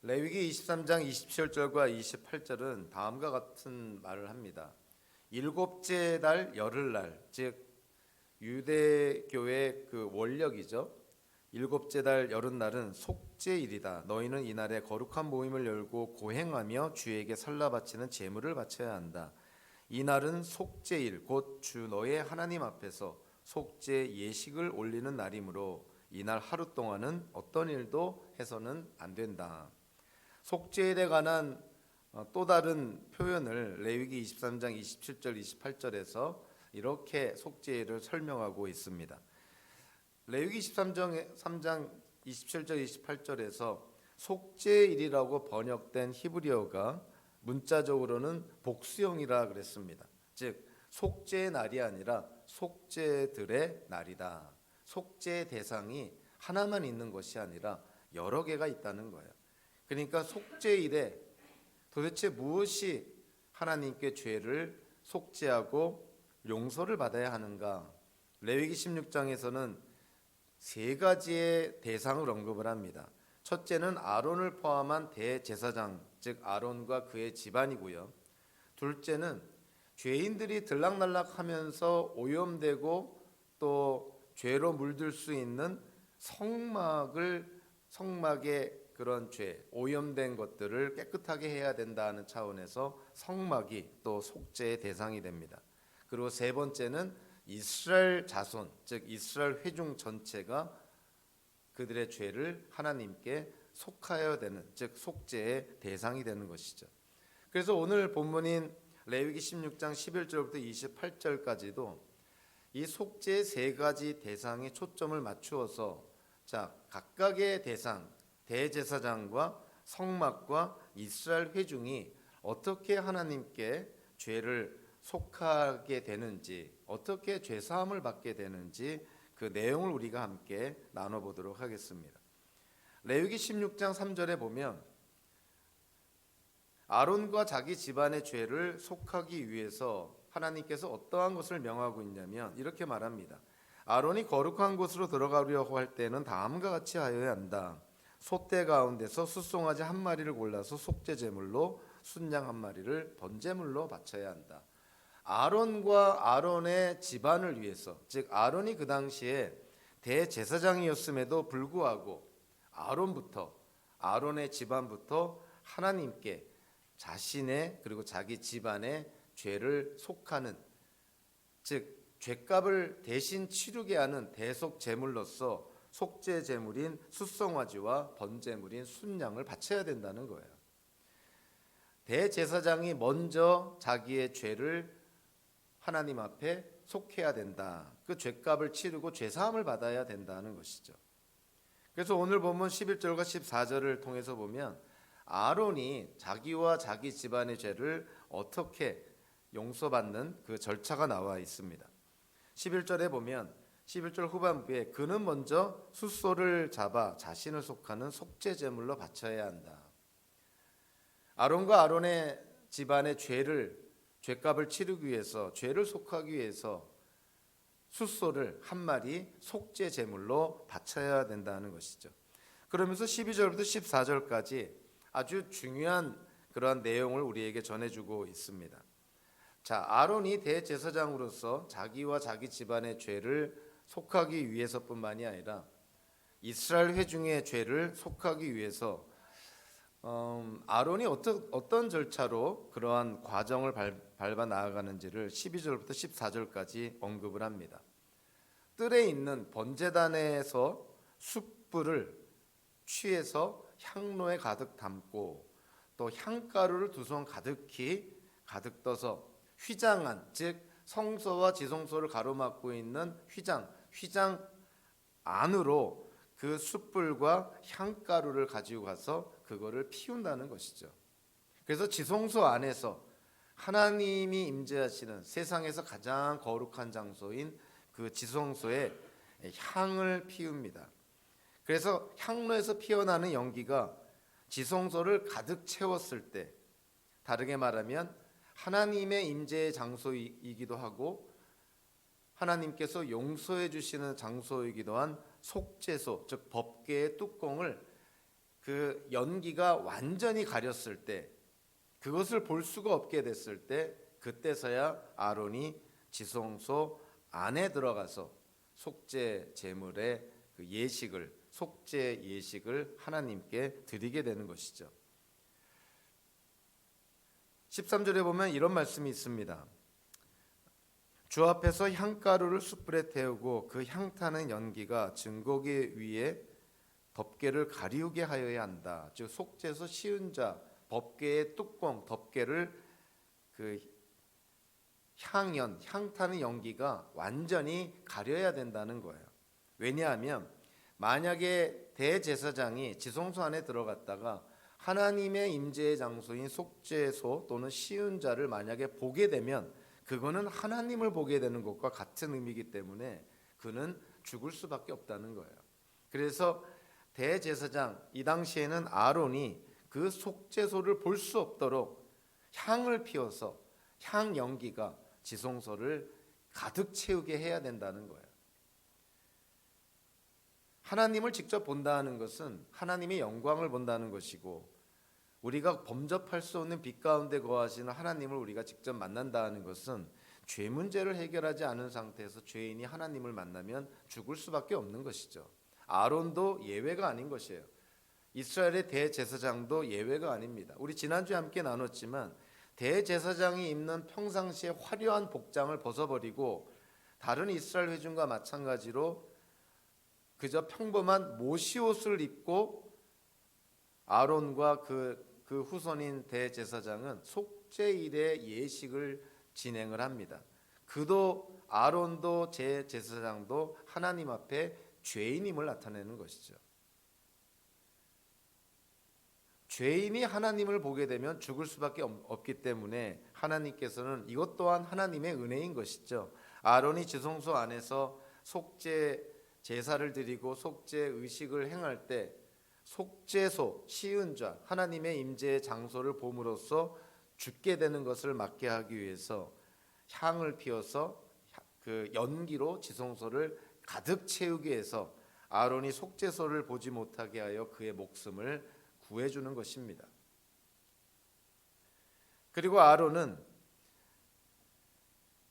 레위기 23장 27절과 28절은 다음과 같은 말을 합니다. 일곱째 달 열흘날, 즉 유대교의 그 원력이죠. 일곱째 달 열흘날은 속죄일이다. 너희는 이날에 거룩한 모임을 열고 고행하며 주에게 살라 바치는 제물을 바쳐야 한다. 이날은 속죄일, 곧 주 너의 하나님 앞에서 속죄 예식을 올리는 날이므로 이날 하루 동안은 어떤 일도 해서는 안 된다. 속죄일에 관한 또 다른 표현을 레위기 23장 27절 28절에서 이렇게 속죄일을 설명하고 있습니다. 레위기 3장 27절 28절에서 속죄일이라고 번역된 히브리어가 문자적으로는 복수형이라 그랬습니다. 즉 속죄의 날이 아니라 속죄들의 날이다. 속죄의 대상이 하나만 있는 것이 아니라 여러 개가 있다는 거예요. 그러니까 속죄일에 도대체 무엇이 하나님께 죄를 속죄하고 용서를 받아야 하는가? 레위기 16장에서는 세 가지의 대상을 언급을 합니다. 첫째는 아론을 포함한 대제사장, 즉 아론과 그의 집안이고요. 둘째는 죄인들이 들락날락하면서 오염되고 또 죄로 물들 수 있는 성막의 그런 죄, 오염된 것들을 깨끗하게 해야 된다는 차원에서 성막이 또 속죄의 대상이 됩니다. 그리고 세 번째는 이스라엘 자손, 즉 이스라엘 회중 전체가 그들의 죄를 하나님께 속하여야 되는, 즉 속죄의 대상이 되는 것이죠. 그래서 오늘 본문인 레위기 16장 11절부터 28절까지도 이 속죄의 세 가지 대상에 초점을 맞추어서 각각의 대상, 대제사장과 성막과 이스라엘 회중이 어떻게 하나님께 죄를 속하게 되는지, 어떻게 죄사함을 받게 되는지 그 내용을 우리가 함께 나눠보도록 하겠습니다. 레위기 16장 3절에 보면 아론과 자기 집안의 죄를 속하기 위해서 하나님께서 어떠한 것을 명하고 있냐면 이렇게 말합니다. 아론이 거룩한 곳으로 들어가려고 할 때는 다음과 같이 하여야 한다. 소떼 가운데서 숫송아지 한 마리를 골라서 속죄 제물로, 순양 한 마리를 번제물로 바쳐야 한다. 아론과 아론의 집안을 위해서, 즉 아론이 그 당시에 대제사장이었음에도 불구하고 아론의 집안부터 하나님께 자신의 그리고 자기 집안의 죄를 속하는, 즉 죄값을 대신 치르게 하는 대속 제물로서 속죄 제물인 숫송아지와 번제물인 순양을 바쳐야 된다는 거예요. 대제사장이 먼저 자기의 죄를 하나님 앞에 속해야 된다. 그 죄값을 치르고 죄사함을 받아야 된다는 것이죠. 그래서 오늘 본문 11절과 14절을 통해서 보면 아론이 자기와 자기 집안의 죄를 어떻게 용서받는 그 절차가 나와 있습니다. 11절에 보면 11절 후반부에 그는 먼저 숫소를 잡아 자신을 속하는 속죄 제물로 바쳐야 한다. 아론과 아론의 집안의 죄값을 치르기 위해서, 죄를 속하기 위해서 숫소를 한 마리 속죄 제물로 바쳐야 된다는 것이죠. 그러면서 12절부터 14절까지 아주 중요한 그러한 내용을 우리에게 전해주고 있습니다. 아론이 대제사장으로서 자기와 자기 집안의 죄를 속하기 위해서뿐만이 아니라 이스라엘 회중의 죄를 속하기 위해서 아론이 어떤 절차로 그러한 과정을 밟아 나아가는지를 12절부터 14절까지 언급을 합니다. 뜰에 있는 번제단에서 숯불을 취해서 향로에 가득 담고 또 향가루를 2손 가득 떠서 휘장한, 즉 성소와 지성소를 가로막고 있는 휘장 안으로 그 숯불과 향가루를 가지고 가서 그거를 피운다는 것이죠. 그래서 지성소 안에서 하나님이 임재하시는 세상에서 가장 거룩한 장소인 그 지성소에 향을 피웁니다. 그래서 향로에서 피어나는 연기가 지성소를 가득 채웠을 때, 다르게 말하면 하나님의 임재의 장소이기도 하고 하나님께서 용서해 주시는 장소이기도 한 속죄소, 즉 법궤의 뚜껑을 그 연기가 완전히 가렸을 때, 그것을 볼 수가 없게 됐을 때, 그때서야 아론이 지성소 안에 들어가서 속죄 제물의 그 예식을, 속죄 예식을 하나님께 드리게 되는 것이죠. 13절에 보면 이런 말씀이 있습니다. 주 앞에서 향가루를 숯불에 태우고 그 향타는 연기가 증거기 위에 덮개를 가리우게 하여야 한다. 즉 속죄소 시은자 법궤의 뚜껑 덮개를 그 향타는 연기가 완전히 가려야 된다는 거예요. 왜냐하면 만약에 대제사장이 지성소 안에 들어갔다가 하나님의 임재의 장소인 속죄소 또는 시은자를 만약에 보게 되면 그거는 하나님을 보게 되는 것과 같은 의미이기 때문에 그는 죽을 수밖에 없다는 거예요. 그래서 대제사장, 이 당시에는 아론이 그 속죄소를 볼 수 없도록 향을 피워서 향 연기가 지성소를 가득 채우게 해야 된다는 거예요. 하나님을 직접 본다는 것은 하나님의 영광을 본다는 것이고, 우리가 범접할 수 없는 빛 가운데 거하시는 하나님을 우리가 직접 만난다는 것은 죄 문제를 해결하지 않은 상태에서 죄인이 하나님을 만나면 죽을 수밖에 없는 것이죠. 아론도 예외가 아닌 것이에요. 이스라엘의 대제사장도 예외가 아닙니다. 우리 지난주에 함께 나눴지만 대제사장이 입는 평상시에 화려한 복장을 벗어버리고 다른 이스라엘 회중과 마찬가지로 그저 평범한 모시옷을 입고 아론과 그 후손인 대제사장은 속죄일의 예식을 진행을 합니다. 그도 아론도 제사장도 하나님 앞에 죄인임을 나타내는 것이죠. 죄인이 하나님을 보게 되면 죽을 수밖에 없기 때문에 하나님께서는 이것 또한 하나님의 은혜인 것이죠. 아론이 지성소 안에서 속죄 제사를 드리고 속죄 의식을 행할 때 속죄소, 시은자, 하나님의 임재의 장소를 봄으로써 죽게 되는 것을 막게 하기 위해서 향을 피워서 그 연기로 지성소를 가득 채우기 위해서 아론이 속죄소를 보지 못하게 하여 그의 목숨을 구해주는 것입니다. 그리고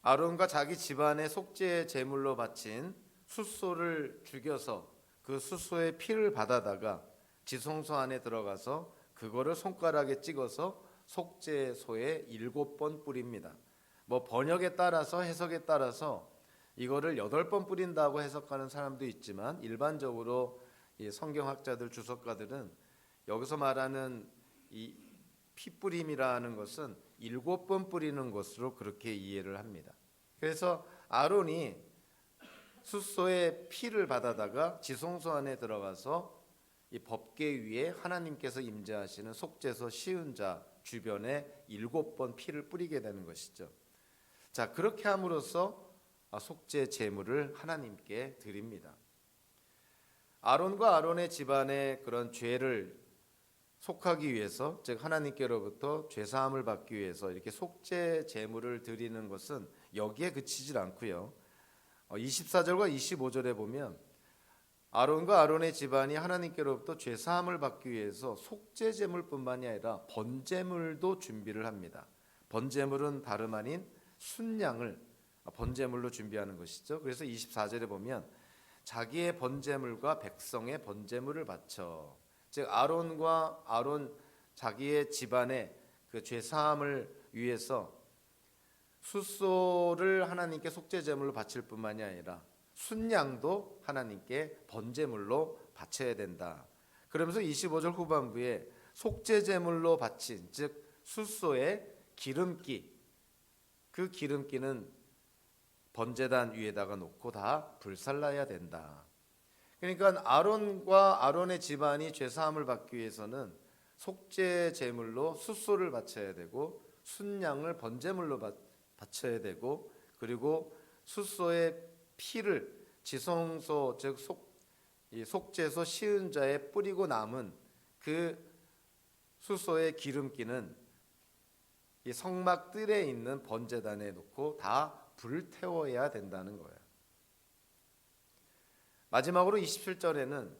아론과 자기 집안의 속죄 제물로 바친 숫소를 죽여서 그 숫소의 피를 받아다가 지성소 안에 들어가서 그거를 손가락에 찍어서 속죄소에 7번 뿌립니다. 뭐 번역에 따라서 해석에 따라서 이거를 8번 뿌린다고 해석하는 사람도 있지만 일반적으로 이 성경학자들 주석가들은 여기서 말하는 이 피뿌림이라는 것은 7번 뿌리는 것으로 그렇게 이해를 합니다. 그래서 아론이 숫소의 피를 받아다가 지성소 안에 들어가서 이 법궤 위에 하나님께서 임재하시는 속죄소 시은자 주변에 7번 피를 뿌리게 되는 것이죠. 자, 그렇게 함으로써 속죄 제물을 하나님께 드립니다. 아론과 아론의 집안의 그런 죄를 속하기 위해서, 즉 하나님께로부터 죄 사함을 받기 위해서 이렇게 속죄 제물을 드리는 것은 여기에 그치질 않고요. 24절과 25절에 보면 아론과 아론의 집안이 하나님께로부터 죄 사함을 받기 위해서 속죄 제물뿐만이 아니라 번제물도 준비를 합니다. 번제물은 다름 아닌 순양을 번제물로 준비하는 것이죠. 그래서 24절에 보면 자기의 번제물과 백성의 번제물을 바쳐, 즉 아론 자기의 집안의 그 죄 사함을 위해서 숫소를 하나님께 속죄 제물로 바칠 뿐만이 아니라 순양도 하나님께 번제물로 바쳐야 된다. 그러면서 25절 후반부에 속죄 제물로 바친, 즉 숫소의 기름기, 그 기름기는 번제단 위에다가 놓고 다 불살라야 된다. 그러니까 아론과 아론의 집안이 죄 사함을 받기 위해서는 속죄 제물로 숫소를 바쳐야 되고 순양을 번제물로 바쳐야 되고, 그리고 숫소의 피를 지성소, 즉 속죄소 시은자에 뿌리고 남은 그 숫소의 기름기는 이 성막 뜰에 있는 번제단에 놓고 다 불태워야 된다는 거예요. 마지막으로 27절에는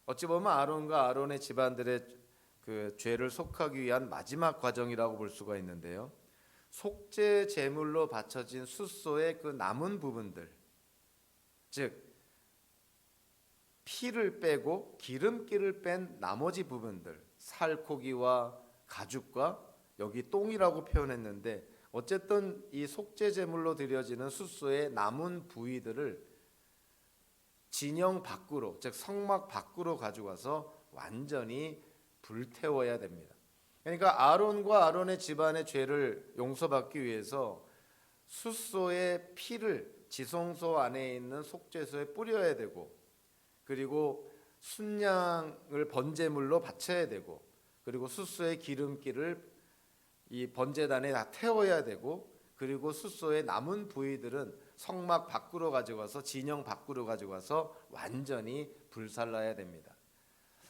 어찌 보면 아론과 아론의 집안들의 그 죄를 속하기 위한 마지막 과정이라고 볼 수가 있는데요. 속죄 제물로 바쳐진 숫소의 그 남은 부분들, 즉 피를 빼고 기름기를 뺀 나머지 부분들, 살코기와 가죽과 여기 똥이라고 표현했는데, 어쨌든 이 속죄 제물로 드려지는 숫소의 남은 부위들을 진영 밖으로, 즉 성막 밖으로 가져가서 완전히 불태워야 됩니다. 그러니까 아론과 아론의 집안의 죄를 용서받기 위해서 숫소의 피를 지성소 안에 있는 속죄소에 뿌려야 되고, 그리고 순양을 번제물로 바쳐야 되고, 그리고 숫소의 기름기를 이 번제단에 다 태워야 되고, 그리고 숫소의 남은 부위들은 성막 밖으로 가져가서 진영 밖으로 가져가서 완전히 불살라야 됩니다.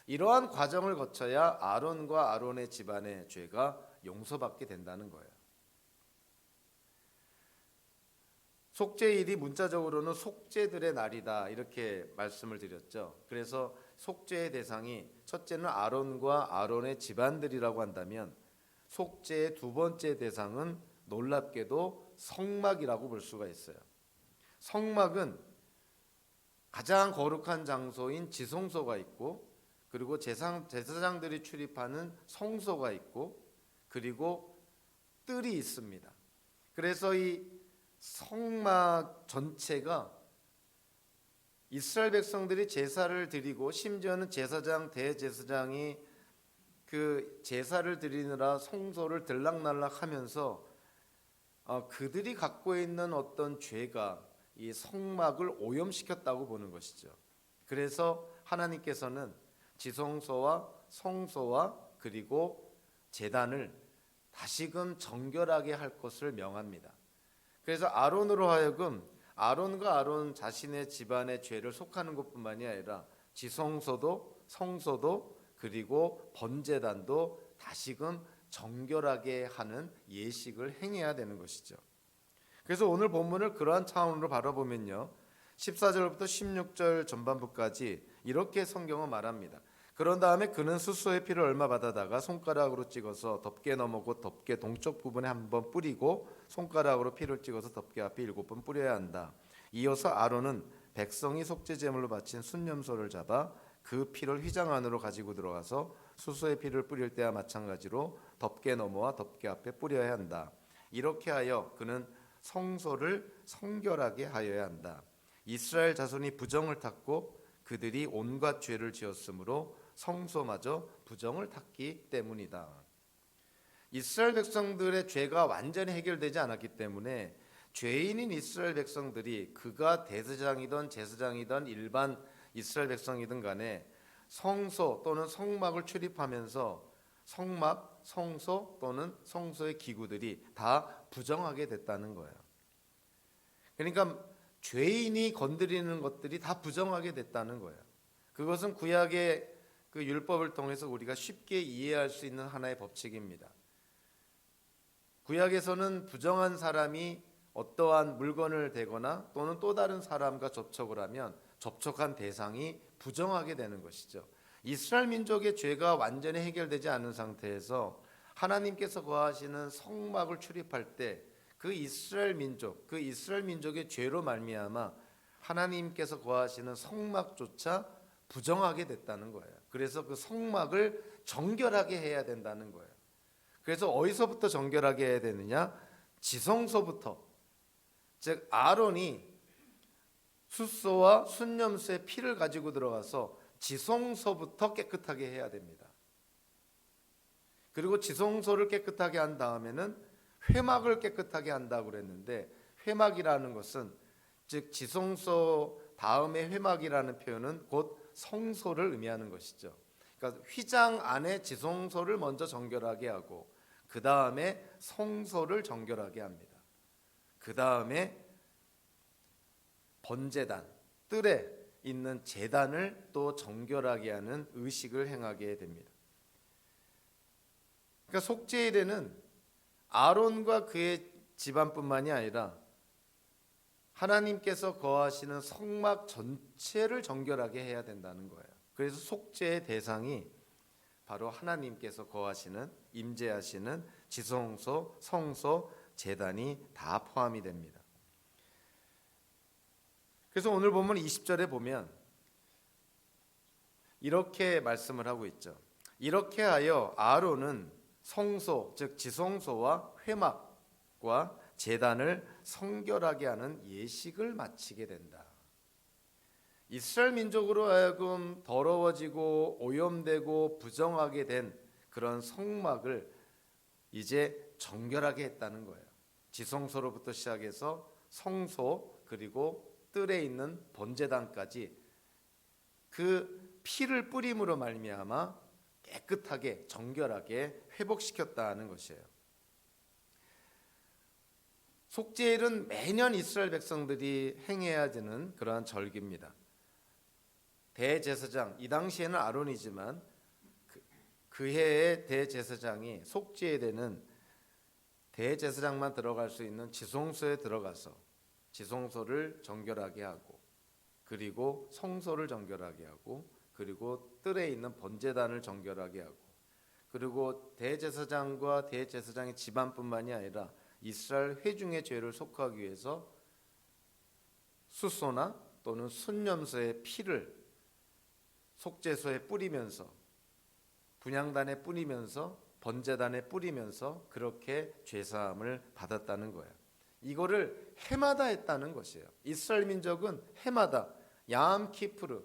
이러한 과정을 거쳐야 아론과 아론의 집안의 죄가 용서받게 된다는 거예요. 속죄일이 문자적으로는 속죄들의 날이다 이렇게 말씀을 드렸죠. 그래서 속죄의 대상이 첫째는 아론과 아론의 집안들이라고 한다면, 속죄의 두 번째 대상은 놀랍게도 성막이라고 볼 수가 있어요. 성막은 가장 거룩한 장소인 지성소가 있고, 그리고 제사장들이 출입하는 성소가 있고, 그리고 뜰이 있습니다. 그래서 이 성막 전체가 이스라엘 백성들이 제사를 드리고, 심지어는 제사장, 대제사장이 그 제사를 드리느라 성소를 들락날락하면서 그들이 갖고 있는 어떤 죄가 이 성막을 오염시켰다고 보는 것이죠. 그래서 하나님께서는 지성소와 성소와 그리고 제단을 다시금 정결하게 할 것을 명합니다. 그래서 아론으로 하여금 아론과 아론 자신의 집안의 죄를 속하는 것뿐만이 아니라 지성소도 성소도 그리고 번제단도 다시금 정결하게 하는 예식을 행해야 되는 것이죠. 그래서 오늘 본문을 그러한 차원으로 바라보면요, 14절부터 16절 전반부까지 이렇게 성경은 말합니다. 그런 다음에 그는 숫소의 피를 얼마 받아다가 손가락으로 찍어서 덮개 너머 곧 덮개 동쪽 부분에 한번 뿌리고, 손가락으로 피를 찍어서 덮개 앞에 7번 뿌려야 한다. 이어서 아론은 백성이 속죄 제물로 바친 순념소를 잡아 그 피를 휘장 안으로 가지고 들어가서 숫소의 피를 뿌릴 때와 마찬가지로 덮개 너머와 덮개 앞에 뿌려야 한다. 이렇게 하여 그는 성소를 성결하게 하여야 한다. 이스라엘 자손이 부정을 탔고 그들이 온갖 죄를 지었으므로 성소마저 부정을 탔기 때문이다. 이스라엘 백성들의 죄가 완전히 해결되지 않았기 때문에 죄인인 이스라엘 백성들이, 그가 대제사장이든 제사장이든 일반 이스라엘 백성이든 간에 성소 또는 성막을 출입하면서 성막, 성소 또는 성소의 기구들이 다 부정하게 됐다는 거예요. 그러니까 죄인이 건드리는 것들이 다 부정하게 됐다는 거예요. 그것은 구약의 그 율법을 통해서 우리가 쉽게 이해할 수 있는 하나의 법칙입니다. 구약에서는 부정한 사람이 어떠한 물건을 대거나 또는 또 다른 사람과 접촉을 하면 접촉한 대상이 부정하게 되는 것이죠. 이스라엘 민족의 죄가 완전히 해결되지 않은 상태에서 하나님께서 거하시는 성막을 출입할 때 그 이스라엘 민족의 죄로 말미암아 하나님께서 거하시는 성막조차 부정하게 됐다는 거예요. 그래서 그 성막을 정결하게 해야 된다는 거예요. 그래서 어디서부터 정결하게 해야 되느냐? 지성소부터, 즉 아론이 숫소와 순념소의 피를 가지고 들어가서 지성소부터 깨끗하게 해야 됩니다. 그리고 지성소를 깨끗하게 한 다음에는 회막을 깨끗하게 한다고 그랬는데, 회막이라는 것은, 즉 지성소 다음에 회막이라는 표현은 곧 성소를 의미하는 것이죠. 그러니까 휘장 안에 지성소를 먼저 정결하게 하고 그 다음에 성소를 정결하게 합니다. 그 다음에 번제단, 뜰에 있는 제단을 또 정결하게 하는 의식을 행하게 됩니다. 그러니까 속죄일에는 아론과 그의 집안뿐만이 아니라 하나님께서 거하시는 성막 전체를 정결하게 해야 된다는 거예요. 그래서 속죄의 대상이 바로 하나님께서 거하시는, 임재하시는 지성소, 성소, 제단이 다 포함이 됩니다. 그래서 오늘 본문 20절에 보면 이렇게 말씀을 하고 있죠. 이렇게 하여 아론은 성소, 즉 지성소와 회막과 제단을 성결하게 하는 예식을 마치게 된다. 이스라엘 민족으로 하여금 더러워지고 오염되고 부정하게 된 그런 성막을 이제 정결하게 했다는 거예요. 지성소로부터 시작해서 성소, 그리고 뜰에 있는 번제단까지 그 피를 뿌림으로 말미암아 깨끗하게 정결하게 회복시켰다는 것이에요. 속죄일은 매년 이스라엘 백성들이 행해야 되는 그러한 절기입니다. 대제사장, 이 당시에는 아론이지만 그 해의 대제사장이 속죄일에는 대제사장만 들어갈 수 있는 지성소에 들어가서 지성소를 정결하게 하고, 그리고 성소를 정결하게 하고, 그리고 뜰에 있는 번제단을 정결하게 하고, 그리고 대제사장과 대제사장의 집안뿐만이 아니라 이스라엘 회중의 죄를 속하기 위해서 숫소나 또는 순념소의 피를 속죄소에 뿌리면서, 분향단에 뿌리면서, 번제단에 뿌리면서 그렇게 죄사함을 받았다는 거예요. 이거를 해마다 했다는 것이에요. 이스라엘 민족은 해마다 얌 키푸르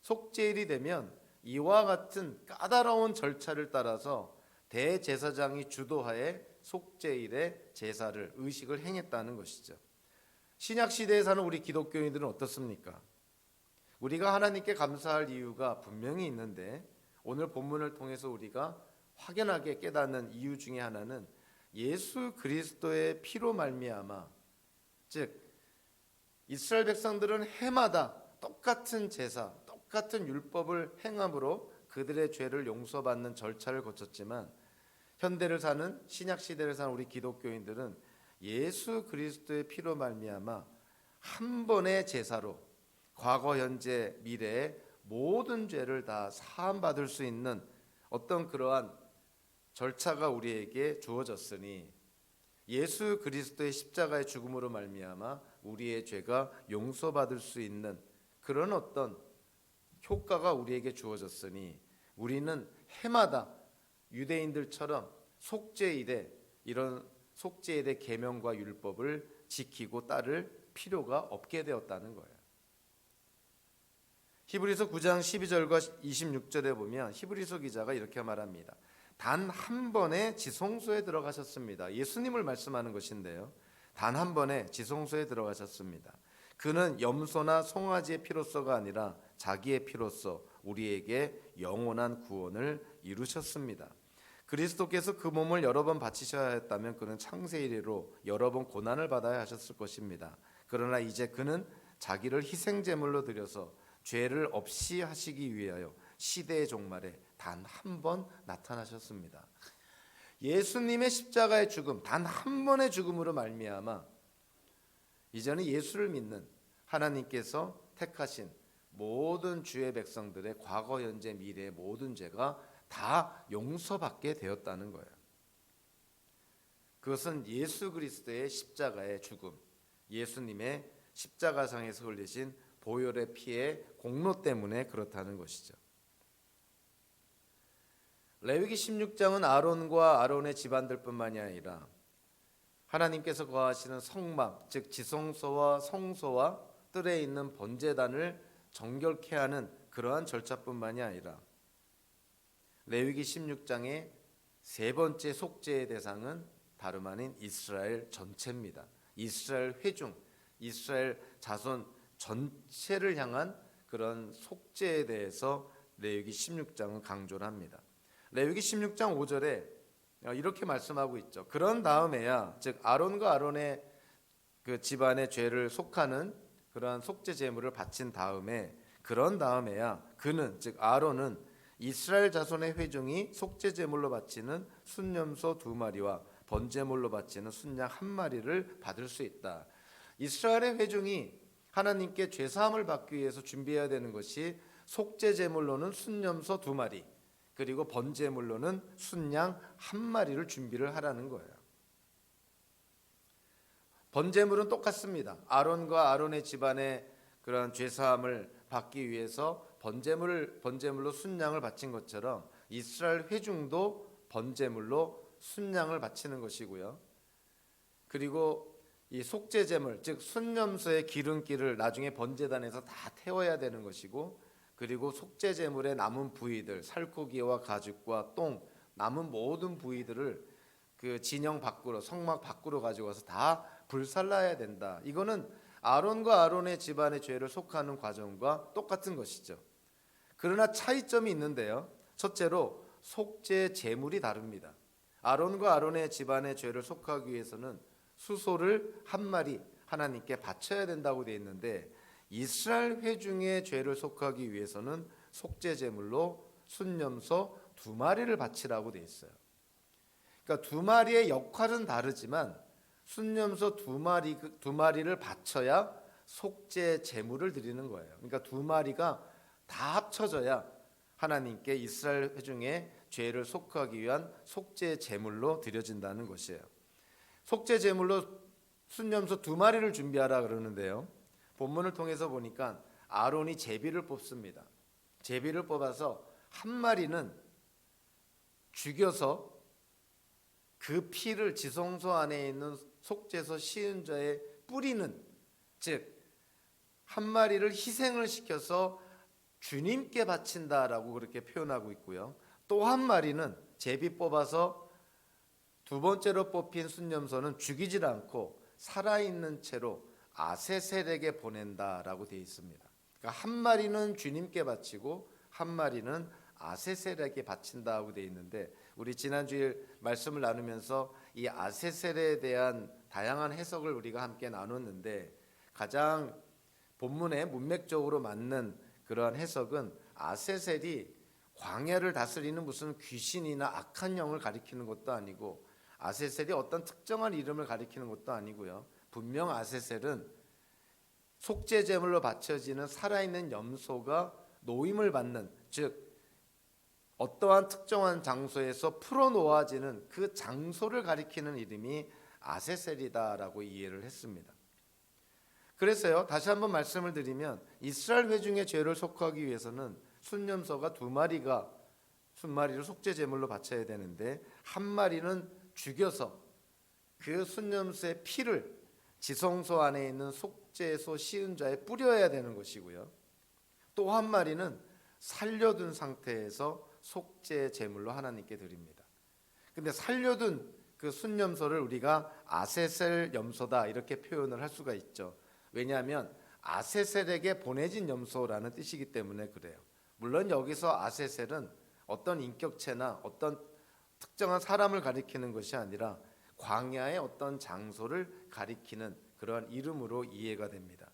속죄일이 되면 이와 같은 까다로운 절차를 따라서 대제사장이 주도하에 속죄일의 제사를, 의식을 행했다는 것이죠. 신약 시대에 사는 우리 기독교인들은 어떻습니까? 우리가 하나님께 감사할 이유가 분명히 있는데, 오늘 본문을 통해서 우리가 확연하게 깨닫는 이유 중에 하나는 예수 그리스도의 피로 말미암아, 즉 이스라엘 백성들은 해마다 똑같은 제사, 똑같은 율법을 행함으로 그들의 죄를 용서받는 절차를 거쳤지만, 현대를 사는, 신약 시대를 사는 우리 기독교인들은 예수 그리스도의 피로 말미암아 한 번의 제사로 과거, 현재, 미래의 모든 죄를 다 사함 받을 수 있는 어떤 그러한 절차가 우리에게 주어졌으니, 예수 그리스도의 십자가의 죽음으로 말미암아 우리의 죄가 용서받을 수 있는 그런 어떤 효과가 우리에게 주어졌으니, 우리는 해마다 유대인들처럼 속죄일에 이런 속죄일의 계명과 율법을 지키고 따를 필요가 없게 되었다는 거예요. 히브리서 9장 12절과 26절에 보면 히브리서 기자가 이렇게 말합니다. 단 한 번에 지성소에 들어가셨습니다. 예수님을 말씀하는 것인데요. 단 한 번에 지성소에 들어가셨습니다. 그는 염소나 송아지의 피로서가 아니라 자기의 피로서 우리에게 영원한 구원을 이루셨습니다. 그리스도께서 그 몸을 여러 번 바치셔야 했다면 그는 창세 이래로 여러 번 고난을 받아야 하셨을 것입니다. 그러나 이제 그는 자기를 희생제물로 드려서 죄를 없이 하시기 위하여 시대의 종말에 단 한 번 나타나셨습니다. 예수님의 십자가의 죽음, 단 한 번의 죽음으로 말미암아 이제는 예수를 믿는 하나님께서 택하신 모든 주의 백성들의 과거, 현재, 미래의 모든 죄가 다 용서받게 되었다는 거예요. 그것은 예수 그리스도의 십자가의 죽음, 예수님의 십자가상에서 흘리신 보혈의 피의 공로 때문에 그렇다는 것이죠. 레위기 16장은 아론과 아론의 집안들뿐만이 아니라 하나님께서 거하시는 성막, 즉 지성소와 성소와 뜰에 있는 번제단을 정결케 하는 그러한 절차뿐만이 아니라, 레위기 16장의 세 번째 속죄의 대상은 다름 아닌 이스라엘 전체입니다. 이스라엘 회중, 이스라엘 자손 전체를 향한 그런 속죄에 대해서 레위기 16장은 강조를 합니다. 레위기 16장 5절에 이렇게 말씀하고 있죠. 그런 다음에야, 즉 아론과 아론의 그 집안의 죄를 속하는 그러한 속죄 제물을 바친 다음에, 그런 다음에야 그는, 즉 아론은 이스라엘 자손의 회중이 속죄 제물로 바치는 순염소 2마리와 번제물로 바치는 순양 1마리를 받을 수 있다. 이스라엘의 회중이 하나님께 죄사함을 받기 위해서 준비해야 되는 것이 속죄 제물로는 순염소 2마리, 그리고 번제물로는 순양 1마리를 준비를 하라는 거예요. 번제물은 똑같습니다. 아론과 아론의 집안의 그러한 죄사함을 받기 위해서 번제물로 순양을 바친 것처럼 이스라엘 회중도 번제물로 순양을 바치는 것이고요. 그리고 이 속죄 제물, 즉 순염소의 기름기를 나중에 번제단에서 다 태워야 되는 것이고, 그리고 속죄 제물의 남은 부위들, 살코기와 가죽과 똥, 남은 모든 부위들을 그 진영 밖으로, 성막 밖으로 가지고 와서 다 불살라야 된다. 이거는 아론과 아론의 집안의 죄를 속하는 과정과 똑같은 것이죠. 그러나 차이점이 있는데요. 첫째로 속죄 제물이 다릅니다. 아론과 아론의 집안의 죄를 속하기 위해서는 수소를 1마리 하나님께 바쳐야 된다고 되어 있는데, 이스라엘 회중의 죄를 속하기 위해서는 속죄 제물로 순염소 2마리를 바치라고 되어 있어요. 그러니까 2마리의 역할은 다르지만 순염소 2마리를 바쳐야 속죄 제물을 드리는 거예요. 그러니까 2마리가 다 합쳐져야 하나님께 이스라엘 회중의 죄를 속하기 위한 속죄 제물로 드려진다는 것이에요. 속죄 제물로 순염소 2마리를 준비하라 그러는데요. 본문을 통해서 보니까 아론이 제비를 뽑습니다. 제비를 뽑아서 1마리는 죽여서 그 피를 지성소 안에 있는 속죄소 시은자에 뿌리는, 즉 1마리를 희생을 시켜서 주님께 바친다라고 그렇게 표현하고 있고요. 또 1마리는 제비 뽑아서 2번째로 뽑힌 순염소는 죽이질 않고 살아있는 채로 아세셀에게 보낸다라고 되어 있습니다. 그러니까 1마리는 주님께 바치고 1마리는 아세셀에게 바친다고 되어 있는데, 우리 지난주에 말씀을 나누면서 이 아세셀에 대한 다양한 해석을 우리가 함께 나눴는데, 가장 본문에 문맥적으로 맞는 그러한 해석은 아세셀이 광야를 다스리는 무슨 귀신이나 악한 영을 가리키는 것도 아니고, 아세셀이 어떤 특정한 이름을 가리키는 것도 아니고요. 분명 아세셀은 속죄 제물로 바쳐지는 살아있는 염소가 노임을 받는, 즉 어떠한 특정한 장소에서 풀어놓아지는 그 장소를 가리키는 이름이 아세셀이다라고 이해를 했습니다. 그래서요, 다시 한번 말씀을 드리면 이스라엘 회중의 죄를 속하기 위해서는 순염소가 2마리를 속죄 제물로 바쳐야 되는데, 1마리는 죽여서 그 순염소의 피를 지성소 안에 있는 속죄소 시은자에 뿌려야 되는 것이고요. 또 1마리는 살려둔 상태에서 속죄 제물로 하나님께 드립니다. 근데 살려둔 그 순염소를 우리가 아세셀 염소다 이렇게 표현을 할 수가 있죠. 왜냐하면 아세셀에게 보내진 염소라는 뜻이기 때문에 그래요. 물론 여기서 아세셀은 어떤 인격체나 어떤 특정한 사람을 가리키는 것이 아니라 광야의 어떤 장소를 가리키는 그러한 이름으로 이해가 됩니다.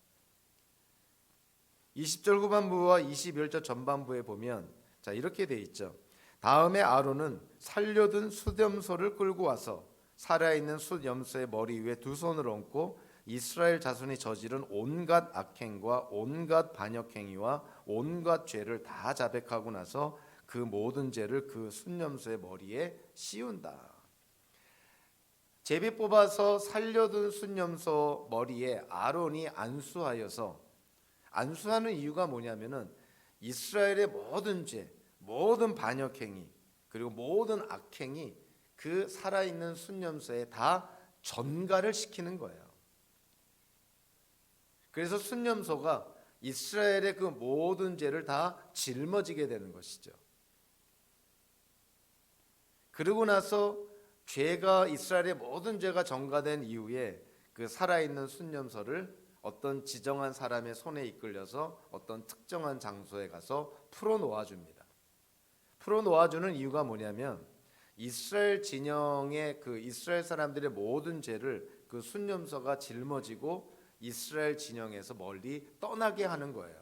20절 후반부와 21절 전반부에 보면 이렇게 돼 있죠. 다음에 아론은 살려둔 숫염소를 끌고 와서 살아있는 숫염소의 머리 위에 2 손을 얹고 이스라엘 자손이 저지른 온갖 악행과 온갖 반역행위와 온갖 죄를 다 자백하고 나서 그 모든 죄를 그 숫염소의 머리에 씌운다. 제비 뽑아서 살려둔 숫염소 머리에 아론이 안수하여서, 안수하는 이유가 뭐냐면은 이스라엘의 모든 죄, 모든 반역행위, 그리고 모든 악행이 그 살아있는 숫염소에 다 전가를 시키는 거예요. 그래서 숫염소가 이스라엘의 그 모든 죄를 다 짊어지게 되는 것이죠. 그러고 나서 이스라엘의 모든 죄가 전가된 이후에 그 살아있는 숫염소를 어떤 지정한 사람의 손에 이끌려서 어떤 특정한 장소에 가서 풀어놓아 줍니다. 풀어놓아 주는 이유가 뭐냐면 이스라엘 진영의 그 이스라엘 사람들의 모든 죄를 그 숫염소가 짊어지고 이스라엘 진영에서 멀리 떠나게 하는 거예요.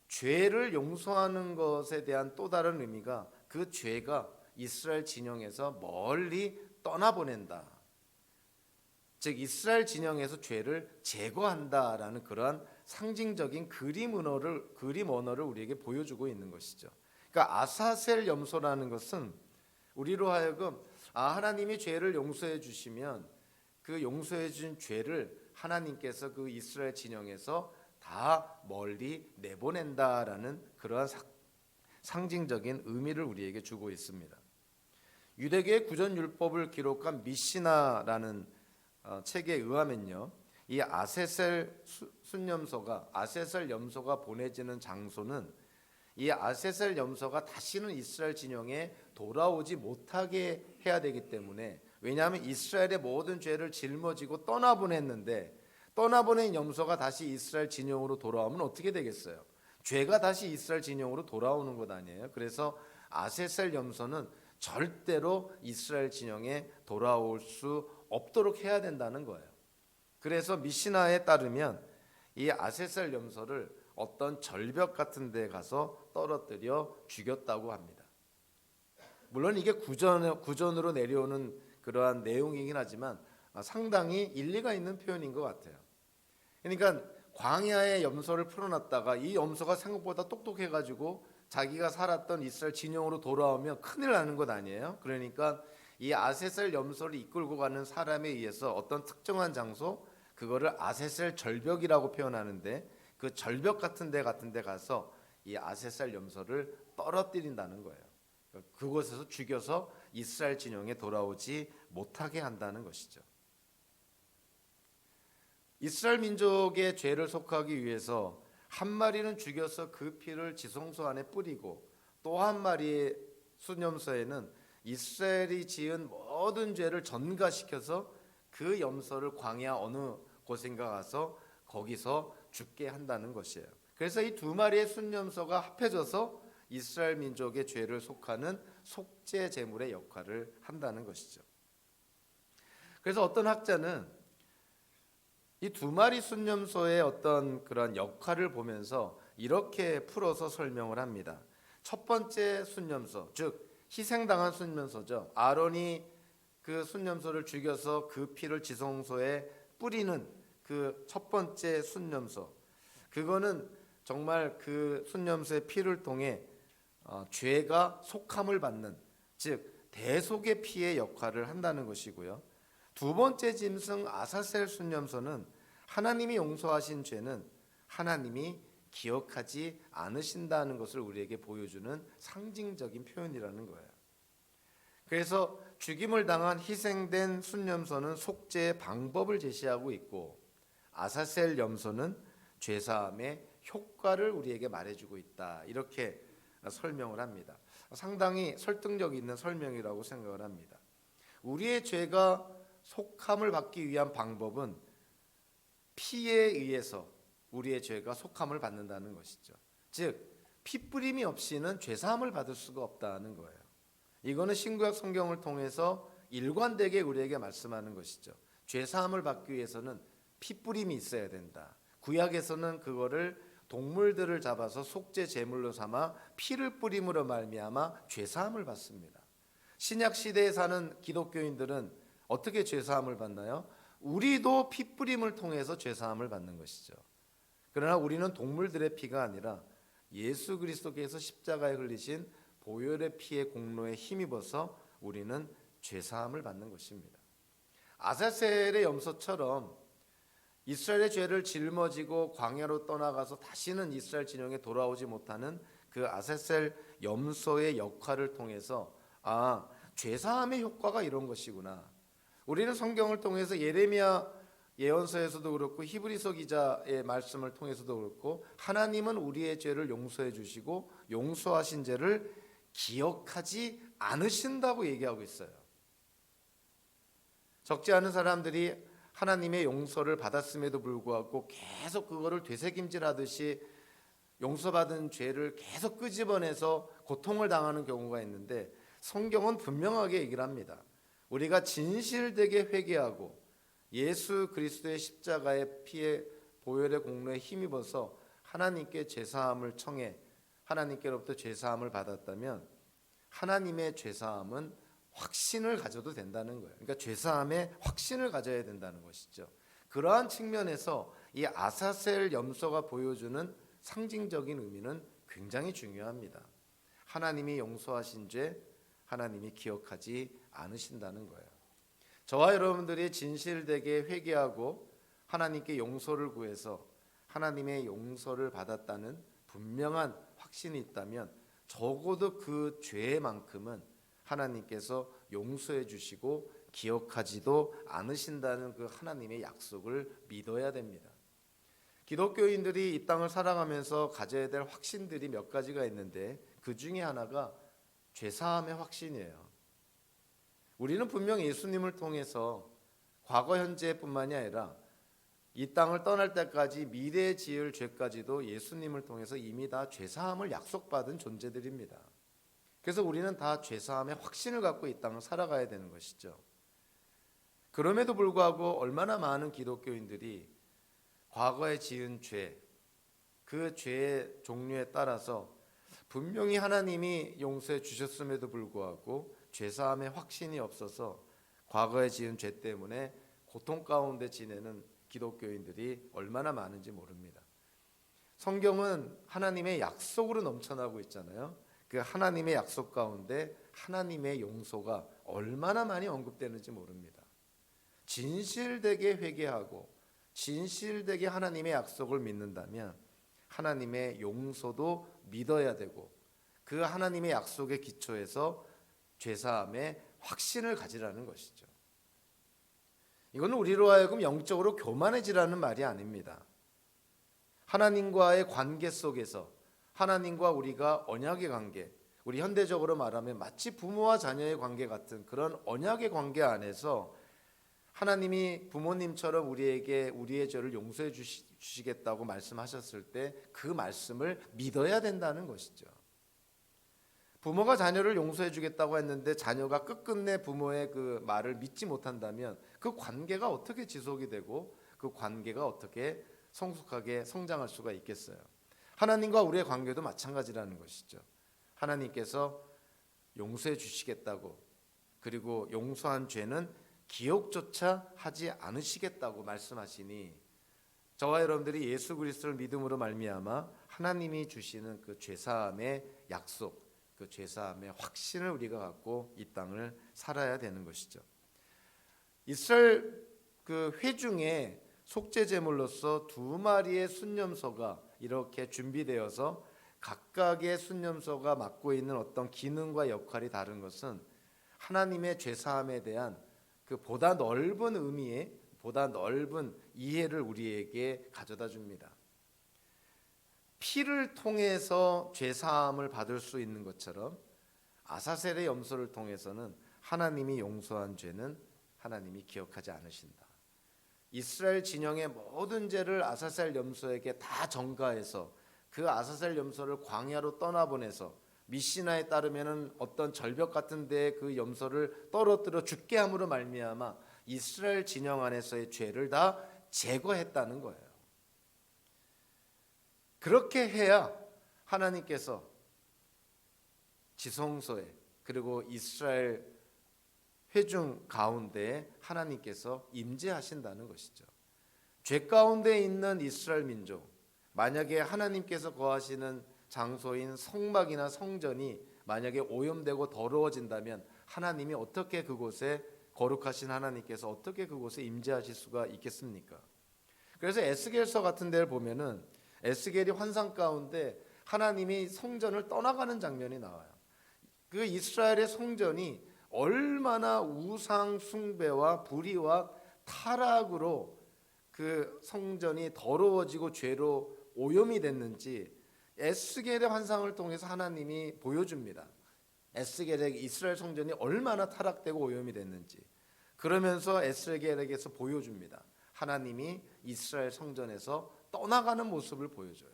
죄를 용서하는 것에 대한 또 다른 의미가 그 죄가 이스라엘 진영에서 멀리 떠나보낸다. 즉 이스라엘 진영에서 죄를 제거한다라는 그러한 상징적인 그림 언어를 우리에게 보여주고 있는 것이죠. 그러니까 아사셀 염소라는 것은 우리로 하여금 하나님이 죄를 용서해 주시면 그 용서해 준 죄를 하나님께서 그 이스라엘 진영에서 다 멀리 내보낸다라는 그러한 상징적인 의미를 우리에게 주고 있습니다. 유대계의 구전율법을 기록한 미시나라는 책에 의하면요, 이 아세셀 염소가 보내지는 장소는 이 아세셀 염소가 다시는 이스라엘 진영에 돌아오지 못하게 해야 되기 때문에, 왜냐하면 이스라엘의 모든 죄를 짊어지고 떠나보냈는데 떠나보낸 염소가 다시 이스라엘 진영으로 돌아오면 어떻게 되겠어요? 죄가 다시 이스라엘 진영으로 돌아오는 것 아니에요? 그래서 아세셀 염소는 절대로 이스라엘 진영에 돌아올 수 없도록 해야 된다는 거예요. 그래서 미시나에 따르면 이 아세셀 염소를 어떤 절벽 같은 데 가서 떨어뜨려 죽였다고 합니다. 물론 이게 구전으로 내려오는 그러한 내용이긴 하지만 상당히 일리가 있는 표현인 것 같아요. 그러니까 광야에 염소를 풀어놨다가 이 염소가 생각보다 똑똑해가지고 자기가 살았던 이스라엘 진영으로 돌아오면 큰일 나는 것 아니에요? 그러니까 이 아세셀 염소를 이끌고 가는 사람에 의해서 어떤 특정한 장소, 그거를 아세셀 절벽이라고 표현하는데, 그 절벽 같은 데 가서 이 아세셀 염소를 떨어뜨린다는 거예요. 그곳에서 죽여서 이스라엘 진영에 돌아오지 못하게 한다는 것이죠. 이스라엘 민족의 죄를 속하기 위해서 한 마리는 죽여서 그 피를 지성소 안에 뿌리고, 또 한 마리의 순염소에는 이스라엘이 지은 모든 죄를 전가시켜서 그 염소를 광야 어느 곳인가 가서 거기서 죽게 한다는 것이에요. 그래서 이 두 마리의 순염소가 합해져서 이스라엘 민족의 죄를 속하는 속죄 제물의 역할을 한다는 것이죠. 그래서 어떤 학자는 이 두 마리 순염소의 어떤 그런 역할을 보면서 이렇게 풀어서 설명을 합니다. 첫 번째 순염소, 즉 희생당한 순염소죠. 아론이 그 순염소를 죽여서 그 피를 지성소에 뿌리는 그 첫 번째 순염소, 그거는 정말 그 순염소의 피를 통해 죄가 속함을 받는, 즉 대속의 피의 역할을 한다는 것이고요. 두 번째 짐승 아사셀 순염소는 하나님이 용서하신 죄는 하나님이 기억하지 않으신다는 것을 우리에게 보여주는 상징적인 표현이라는 거예요. 그래서 죽임을 당한 희생된 순염소는 속죄의 방법을 제시하고 있고, 아사셀 염소는 죄사함의 효과를 우리에게 말해주고 있다, 이렇게 설명을 합니다. 상당히 설득력 있는 설명이라고 생각을 합니다. 우리의 죄가 속함을 받기 위한 방법은 피에 의해서 우리의 죄가 속함을 받는다는 것이죠. 즉 피뿌림이 없이는 죄사함을 받을 수가 없다는 거예요. 이거는 신구약 성경을 통해서 일관되게 우리에게 말씀하는 것이죠. 죄사함을 받기 위해서는 피뿌림이 있어야 된다. 구약에서는 그거를 동물들을 잡아서 속죄 제물로 삼아 피를 뿌림으로 말미암아 죄사함을 받습니다. 신약 시대에 사는 기독교인들은 어떻게 죄사함을 받나요? 우리도 피뿌림을 통해서 죄사함을 받는 것이죠. 그러나 우리는 동물들의 피가 아니라 예수 그리스도께서 십자가에 흘리신 보혈의 피의 공로에 힘입어서 우리는 죄사함을 받는 것입니다. 아사셀의 염소처럼 이스라엘의 죄를 짊어지고 광야로 떠나가서 다시는 이스라엘 진영에 돌아오지 못하는 그 아사셀 염소의 역할을 통해서 죄사함의 효과가 이런 것이구나. 우리는 성경을 통해서 예레미야 예언서에서도 그렇고 히브리서 기자의 말씀을 통해서도 그렇고, 하나님은 우리의 죄를 용서해 주시고 용서하신 죄를 기억하지 않으신다고 얘기하고 있어요. 적지 않은 사람들이 하나님의 용서를 받았음에도 불구하고 계속 그거를 되새김질하듯이 용서받은 죄를 계속 끄집어내서 고통을 당하는 경우가 있는데, 성경은 분명하게 얘기를 합니다. 우리가 진실되게 회개하고 예수 그리스도의 십자가의 피의 보혈의 공로에 힘입어서 하나님께 죄사함을 청해 하나님께로부터 죄사함을 받았다면, 하나님의 죄사함은 확신을 가져도 된다는 거예요. 그러니까 죄사함에 확신을 가져야 된다는 것이죠. 그러한 측면에서 이 아사셀 염소가 보여주는 상징적인 의미는 굉장히 중요합니다. 하나님이 용서하신 죄 하나님이 기억하지 않으신다는 거예요. 저와 여러분들이 진실되게 회개하고 하나님께 용서를 구해서 하나님의 용서를 받았다는 분명한 확신이 있다면 적어도 그 죄만큼은 하나님께서 용서해 주시고 기억하지도 않으신다는 그 하나님의 약속을 믿어야 됩니다. 기독교인들이 이 땅을 살아가면서 가져야 될 확신들이 몇 가지가 있는데 그 중에 하나가 죄사함의 확신이에요. 우리는 분명 예수님을 통해서 과거 현재뿐만이 아니라 이 땅을 떠날 때까지 미래에 지을 죄까지도 예수님을 통해서 이미 다 죄사함을 약속받은 존재들입니다. 그래서 우리는 다 죄사함의 확신을 갖고 이 땅을 살아가야 되는 것이죠. 그럼에도 불구하고 얼마나 많은 기독교인들이 과거에 지은 죄, 그 죄의 종류에 따라서 분명히 하나님이 용서해 주셨음에도 불구하고 죄사함의 확신이 없어서 과거에 지은 죄 때문에 고통 가운데 지내는 기독교인들이 얼마나 많은지 모릅니다. 성경은 하나님의 약속으로 넘쳐나고 있잖아요. 그 하나님의 약속 가운데 하나님의 용서가 얼마나 많이 언급되는지 모릅니다. 진실되게 회개하고 진실되게 하나님의 약속을 믿는다면 하나님의 용서도 믿어야 되고 그 하나님의 약속의 기초에서 죄사함의 확신을 가지라는 것이죠. 이거는 우리로 하여금 영적으로 교만해지라는 말이 아닙니다. 하나님과의 관계 속에서 하나님과 우리가 언약의 관계, 우리 현대적으로 말하면 마치 부모와 자녀의 관계 같은 그런 언약의 관계 안에서 하나님이 부모님처럼 우리에게 우리의 죄를 용서해 주시겠다고 말씀하셨을 때 그 말씀을 믿어야 된다는 것이죠. 부모가 자녀를 용서해 주겠다고 했는데 자녀가 끝끝내 부모의 그 말을 믿지 못한다면 그 관계가 어떻게 지속이 되고 그 관계가 어떻게 성숙하게 성장할 수가 있겠어요. 하나님과 우리의 관계도 마찬가지라는 것이죠. 하나님께서 용서해 주시겠다고 그리고 용서한 죄는 기억조차 하지 않으시겠다고 말씀하시니 저와 여러분들이 예수 그리스도를 믿음으로 말미암아 하나님이 주시는 그 죄사함의 약속, 그 죄사함의 확신을 우리가 갖고 이 땅을 살아야 되는 것이죠. 이스라엘 그 회중의 속죄 제물로서 2마리의 순념소가 이렇게 준비되어서 각각의 순념소가 맡고 있는 어떤 기능과 역할이 다른 것은 하나님의 죄사함에 대한 그 보다 넓은 의미의 보다 넓은 이해를 우리에게 가져다 줍니다. 피를 통해서 죄사함을 받을 수 있는 것처럼 아사셀의 염소를 통해서는 하나님이 용서한 죄는 하나님이 기억하지 않으신다. 이스라엘 진영의 모든 죄를 아사셀 염소에게 다 전가해서 그 아사셀 염소를 광야로 떠나보내서 미시나에 따르면은 어떤 절벽 같은 데에 그 염소를 떨어뜨려 죽게 함으로 말미암아 이스라엘 진영 안에서의 죄를 다 제거했다는 거예요. 그렇게 해야 하나님께서 지성소에 그리고 이스라엘 회중 가운데 하나님께서 임재하신다는 것이죠. 죄 가운데 있는 이스라엘 민족, 만약에 하나님께서 거하시는 장소인 성막이나 성전이 만약에 오염되고 더러워진다면 하나님이 어떻게 그곳에 거룩하신 하나님께서 어떻게 그곳에 임재하실 수가 있겠습니까? 그래서 에스겔서 같은 데를 보면은 에스겔이 환상 가운데 하나님이 성전을 떠나가는 장면이 나와요. 그 이스라엘의 성전이 얼마나 우상 숭배와 불의와 타락으로 그 성전이 더러워지고 죄로 오염이 됐는지 에스겔의 환상을 통해서 하나님이 보여줍니다. 에스겔에게 이스라엘 성전이 얼마나 타락되고 오염이 됐는지 그러면서 에스겔에게서 보여줍니다. 하나님이 이스라엘 성전에서 떠나가는 모습을 보여줘요.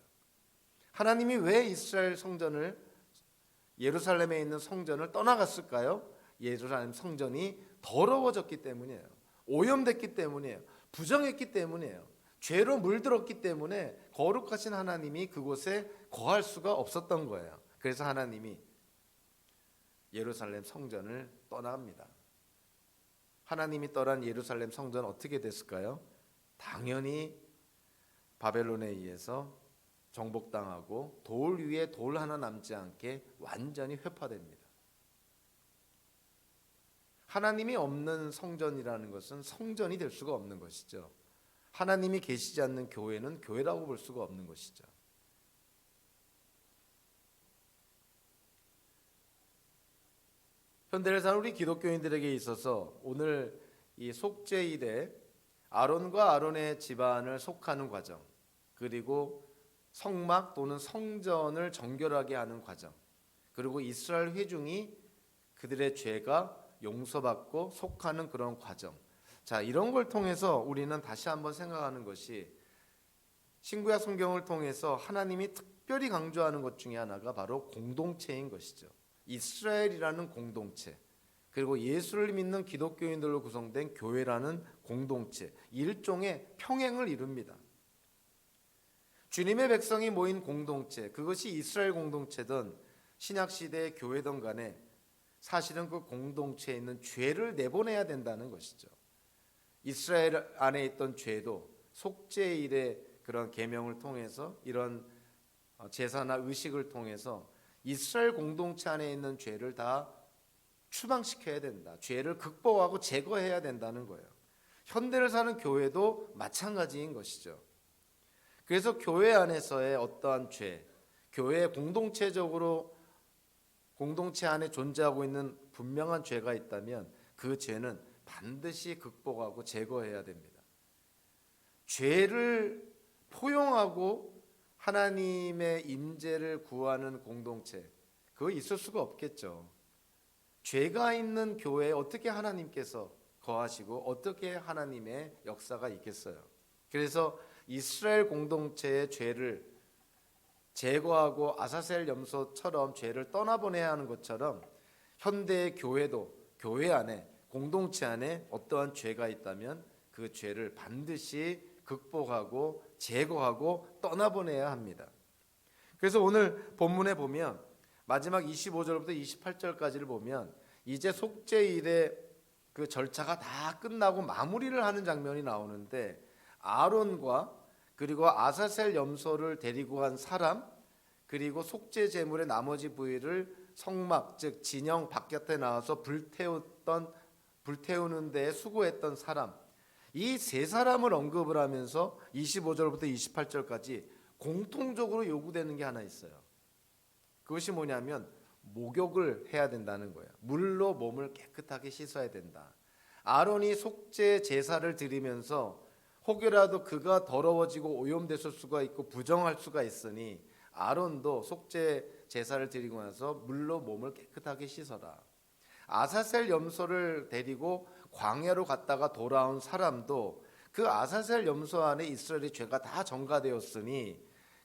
하나님이 왜 이스라엘 성전을 예루살렘에 있는 성전을 떠나갔을까요? 예루살렘 성전이 더러워졌기 때문이에요. 오염됐기 때문이에요. 부정했기 때문이에요. 죄로 물들었기 때문에 거룩하신 하나님이 그곳에 거할 수가 없었던 거예요. 그래서 하나님이 예루살렘 성전을 떠납니다. 하나님이 떠난 예루살렘 성전 어떻게 됐을까요? 당연히 바벨론에 의해서 정복당하고 돌 위에 돌 하나 남지 않게 완전히 회파됩니다. 하나님이 없는 성전이라는 것은 성전이 될 수가 없는 것이죠. 하나님이 계시지 않는 교회는 교회라고 볼 수가 없는 것이죠. 현대를 사는 우리 기독교인들에게 있어서 오늘 이 속죄일에 아론과 아론의 집안을 속하는 과정, 그리고 성막 또는 성전을 정결하게 하는 과정, 그리고 이스라엘 회중이 그들의 죄가 용서받고 속하는 그런 과정, 자, 이런 걸 통해서 우리는 다시 한번 생각하는 것이 신구약 성경을 통해서 하나님이 특별히 강조하는 것 중에 하나가 바로 공동체인 것이죠. 이스라엘이라는 공동체, 그리고 예수를 믿는 기독교인들로 구성된 교회라는 공동체, 일종의 평행을 이룹니다. 주님의 백성이 모인 공동체, 그것이 이스라엘 공동체든 신약시대의 교회든 간에 사실은 그 공동체에 있는 죄를 내보내야 된다는 것이죠. 이스라엘 안에 있던 죄도 속죄일의 그런 계명을 통해서, 이런 제사나 의식을 통해서 이스라엘 공동체 안에 있는 죄를 다 추방시켜야 된다. 죄를 극복하고 제거해야 된다는 거예요. 현대를 사는 교회도 마찬가지인 것이죠. 그래서 교회 안에서의 어떠한 죄, 교회 공동체적으로 공동체 안에 존재하고 있는 분명한 죄가 있다면 그 죄는 반드시 극복하고 제거해야 됩니다. 죄를 포용하고 하나님의 임재를 구하는 공동체, 그거 있을 수가 없겠죠. 죄가 있는 교회에 어떻게 하나님께서 거하시고 어떻게 하나님의 역사가 있겠어요. 그래서 이스라엘 공동체의 죄를 제거하고 아사셀 염소처럼 죄를 떠나보내야 하는 것처럼 현대의 교회도 교회 안에, 공동체 안에 어떠한 죄가 있다면 그 죄를 반드시 극복하고 제거하고 떠나보내야 합니다. 그래서 오늘 본문에 보면 마지막 25절부터 28절까지를 보면 이제 속죄일의 그 절차가 다 끝나고 마무리를 하는 장면이 나오는데, 아론과 그리고 아사셀 염소를 데리고 간 사람, 그리고 속죄 제물의 나머지 부위를 성막 즉 진영 바깥에 나와서 불태우는 데에 수고했던 사람, 이 세 사람을 언급을 하면서 25절부터 28절까지 공통적으로 요구되는 게 하나 있어요. 그것이 뭐냐면 목욕을 해야 된다는 거예요. 물로 몸을 깨끗하게 씻어야 된다. 아론이 속죄 제사를 드리면서 혹여라도 그가 더러워지고 오염됐을 수가 있고 부정할 수가 있으니 아론도 속죄 제사를 드리고 나서 물로 몸을 깨끗하게 씻어라. 아사셀 염소를 데리고 광야로 갔다가 돌아온 사람도 그 아사셀 염소 안에 이스라엘의 죄가 다 전가되었으니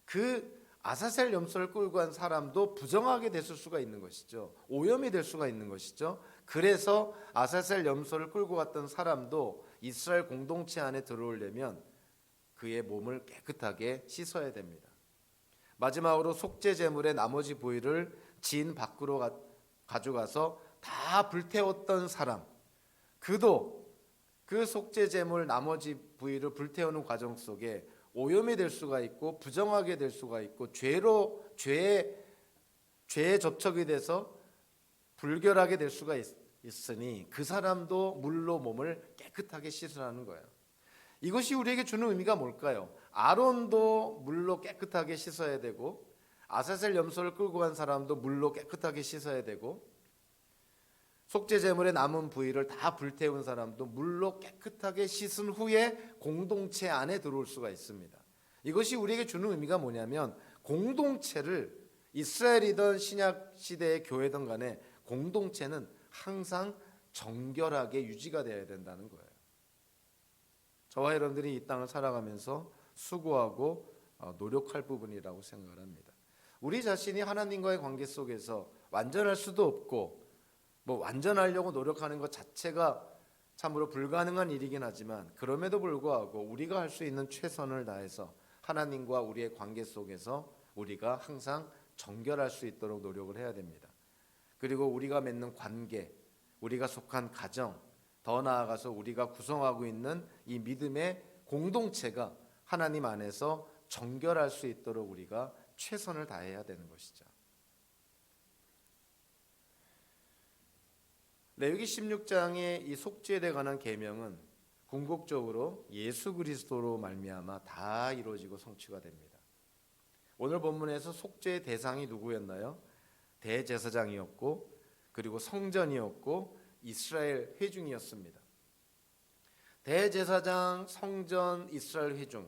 그 아사셀 염소를 끌고 간 사람도 부정하게 됐을 수가 있는 것이죠. 오염이 될 수가 있는 것이죠. 그래서 아사셀 염소를 끌고 갔던 사람도 이스라엘 공동체 안에 들어오려면 그의 몸을 깨끗하게 씻어야 됩니다. 마지막으로 속죄 제물의 나머지 부위를 진 밖으로 가져가서 다 불태웠던 사람, 그도 그 속죄 제물 나머지 부위를 불태우는 과정 속에 오염이 될 수가 있고 부정하게 될 수가 있고 죄에 접촉이 돼서 불결하게 될 수가 있으니 그 사람도 물로 몸을 깨끗하게 씻으라는 거예요. 이것이 우리에게 주는 의미가 뭘까요? 아론도 물로 깨끗하게 씻어야 되고 아사셀 염소를 끌고 간 사람도 물로 깨끗하게 씻어야 되고 속죄 제물의 남은 부위를 다 불태운 사람도 물로 깨끗하게 씻은 후에 공동체 안에 들어올 수가 있습니다. 이것이 우리에게 주는 의미가 뭐냐면 공동체를 이스라엘이든 신약 시대의 교회든 간에 공동체는 항상 정결하게 유지가 되어야 된다는 거예요. 저와 여러분들이 이 땅을 살아가면서 수고하고 노력할 부분이라고 생각을 합니다. 우리 자신이 하나님과의 관계 속에서 완전할 수도 없고 완전하려고 노력하는 것 자체가 참으로 불가능한 일이긴 하지만 그럼에도 불구하고 우리가 할 수 있는 최선을 다해서 하나님과 우리의 관계 속에서 우리가 항상 정결할 수 있도록 노력을 해야 됩니다. 그리고 우리가 맺는 관계, 우리가 속한 가정, 더 나아가서 우리가 구성하고 있는 이 믿음의 공동체가 하나님 안에서 정결할 수 있도록 우리가 최선을 다해야 되는 것이죠. 레위기 16장의 이 속죄에 관한 계명은 궁극적으로 예수 그리스도로 말미암아 다 이루어지고 성취가 됩니다. 오늘 본문에서 속죄의 대상이 누구였나요? 대제사장이었고 그리고 성전이었고 이스라엘 회중이었습니다. 대제사장, 성전, 이스라엘 회중,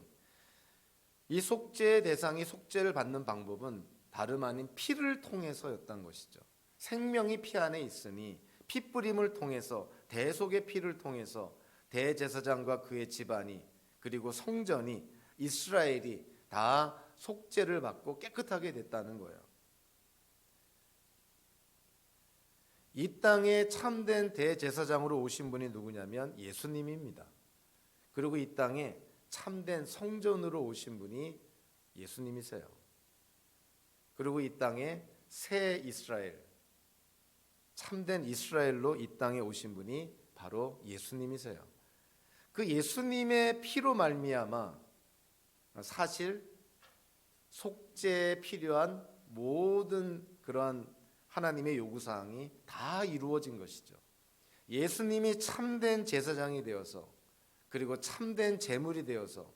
이 속죄의 대상이 속죄를 받는 방법은 다름 아닌 피를 통해서였던 것이죠. 생명이 피 안에 있으니 피 뿌림을 통해서, 대속의 피를 통해서 대제사장과 그의 집안이, 그리고 성전이, 이스라엘이 다 속죄를 받고 깨끗하게 됐다는 거예요. 이 땅에 참된 대제사장으로 오신 분이 누구냐면 예수님입니다. 그리고 이 땅에 참된 성전으로 오신 분이 예수님이세요. 그리고 이 땅에 새 이스라엘, 참된 이스라엘로 이 땅에 오신 분이 바로 예수님이세요. 그 예수님의 피로 말미암아 사실 속죄에 필요한 모든 그러한 하나님의 요구사항이 다 이루어진 것이죠. 예수님이 참된 제사장이 되어서, 그리고 참된 제물이 되어서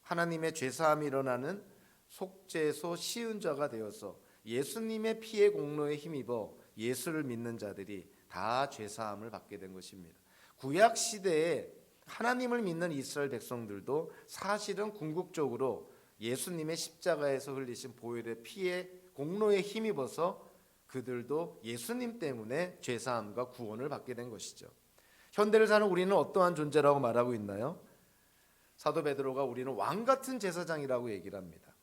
하나님의 죄사함이 일어나는 속죄소 시은자가 되어서 예수님의 피의 공로에 힘입어 예수를 믿는 자들이 다 죄사함을 받게 된 것입니다. 구약 시대에 하나님을 믿는 이스라엘 백성들도 사실은 궁극적으로 예수님의 십자가에서 흘리신 보혈의 피의 공로에 힘입어서 그들도 예수님 때문에 죄사함과 구원을 받게 된 것이죠. 현대를 사는 우리는 어떠한 존재라고 말하고 있나요? 사도 베드로가 우리는 왕 같은 제사장이라고 얘기를 합니다.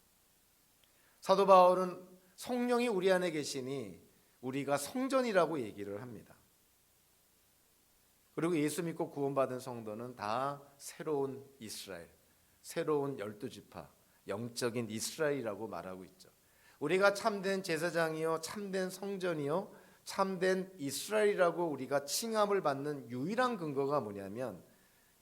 사도 바울은 성령이 우리 안에 계시니 우리가 성전이라고 얘기를 합니다. 그리고 예수 믿고 구원받은 성도는 다 새로운 이스라엘, 새로운 12지파, 영적인 이스라엘이라고 말하고 있죠. 우리가 참된 제사장이요, 참된 성전이요, 참된 이스라엘이라고 우리가 칭함을 받는 유일한 근거가 뭐냐면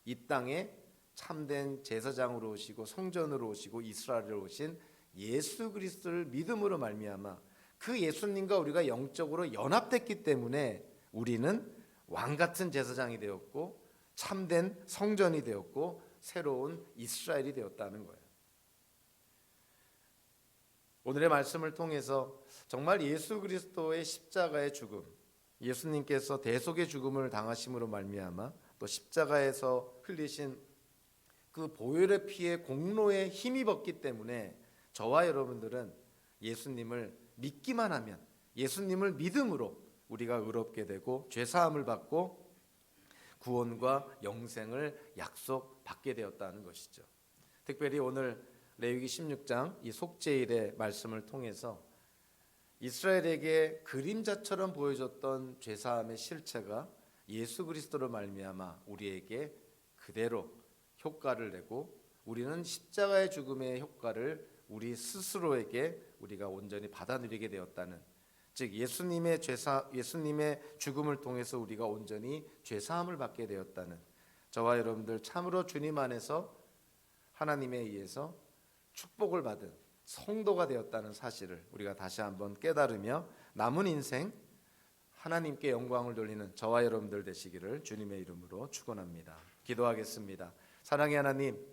이 땅에 참된 제사장으로 오시고 성전으로 오시고 이스라엘으로 오신 예수 그리스도를 믿음으로 말미암아 그 예수님과 우리가 영적으로 연합됐기 때문에 우리는 왕 같은 제사장이 되었고 참된 성전이 되었고 새로운 이스라엘이 되었다는 거예요. 오늘의 말씀을 통해서 정말 예수 그리스도의 십자가의 죽음, 예수님께서 대속의 죽음을 당하심으로 말미암아 또 십자가에서 흘리신 그 보혈의 피의 공로에 힘입었기 때문에 저와 여러분들은 예수님을 믿기만 하면, 예수님을 믿음으로 우리가 의롭게 되고 죄사함을 받고 구원과 영생을 약속받게 되었다는 것이죠. 특별히 오늘 레위기 16장 이 속죄일의 말씀을 통해서 이스라엘에게 그림자처럼 보여줬던 죄사함의 실체가 예수 그리스도로 말미암아 우리에게 그대로 효과를 내고 우리는 십자가의 죽음의 효과를 우리 스스로에게 우리가 온전히 받아 누리게 되었다는, 즉 예수님의 죽음을 통해서 우리가 온전히 죄사함을 받게 되었다는, 저와 여러분들 참으로 주님 안에서 하나님에 의해서 축복을 받은 성도가 되었다는 사실을 우리가 다시 한번 깨달으며 남은 인생 하나님께 영광을 돌리는 저와 여러분들 되시기를 주님의 이름으로 축원합니다. 기도하겠습니다. 사랑의 하나님,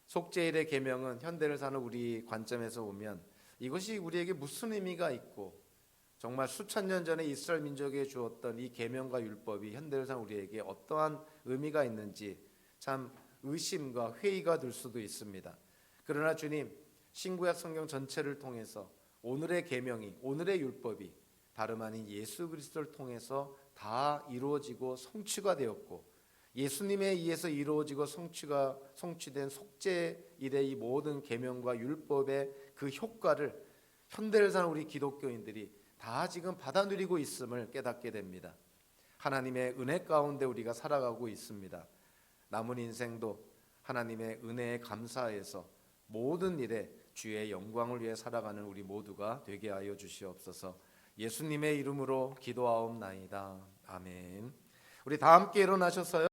속죄일의 계명은 현대를 사는 우리 관점에서 보면 이것이 우리에게 무슨 의미가 있고 정말 수천 년 전에 이스라엘 민족에 주었던 이 계명과 율법이 현대를 사는 우리에게 어떠한 의미가 있는지 참 의심과 회의가 들 수도 있습니다. 그러나 주님, 신구약 성경 전체를 통해서 오늘의 계명이, 오늘의 율법이 다름 아닌 예수 그리스도를 통해서 다 이루어지고 성취가 되었고 예수님에 의해서 이루어지고 성취된 속죄일의 이 모든 계명과 율법의 그 효과를 현대를 사는 우리 기독교인들이 다 지금 받아 누리고 있음을 깨닫게 됩니다. 하나님의 은혜 가운데 우리가 살아가고 있습니다. 남은 인생도 하나님의 은혜에 감사해서 모든 일에 주의 영광을 위해 살아가는 우리 모두가 되게 하여 주시옵소서. 예수님의 이름으로 기도하옵나이다. 아멘. 우리 다 함께 일어나셔서요.